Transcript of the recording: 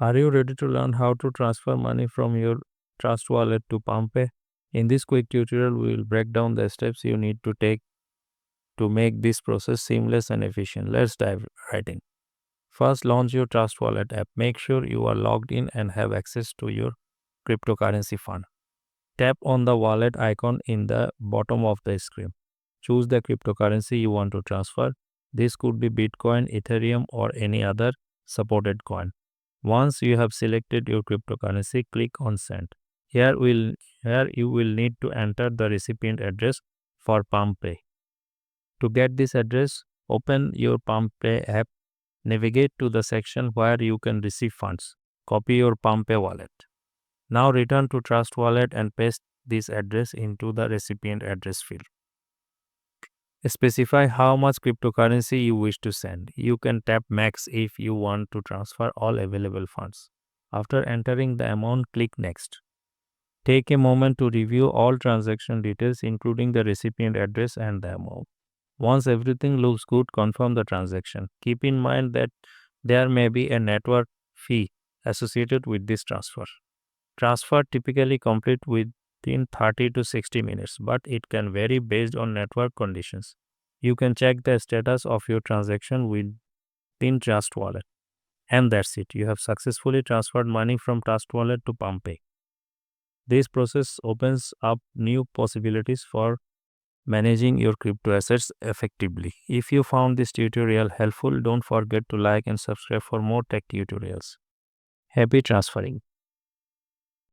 Are you ready to learn how to transfer money from your Trust wallet to Palmpay? In this quick tutorial, we will break down the steps you need to take to make this process seamless and efficient. Let's dive right in. First, launch your Trust Wallet app. Make sure you are logged in and have access to your cryptocurrency fund. Tap on the wallet icon in the bottom of the screen. Choose the cryptocurrency you want to transfer. This could be Bitcoin, Ethereum, or any other supported coin. Once you have selected your cryptocurrency, click on Send. Here you will need to enter the recipient address for Palmpay. To get this address, open your Palmpay app. Navigate to the section where you can receive funds. Copy your Palmpay wallet. Now return to Trust Wallet and paste this address into the recipient address field. Specify how much cryptocurrency you wish to send. You can tap Max if you want to transfer all available funds. After entering the amount, click Next. Take a moment to review all transaction details, including the recipient address and the amount. Once everything looks good, confirm the transaction. Keep in mind that there may be a network fee associated with this transfer. Transfer typically complete within 30 to 60 minutes, but it can vary based on network conditions. You can check the status of your transaction within Trust Wallet. And that's it. You have successfully transferred money from Trust Wallet to Palmpay. This process opens up new possibilities for managing your crypto assets effectively. If you found this tutorial helpful, don't forget to like and subscribe for more tech tutorials. Happy transferring.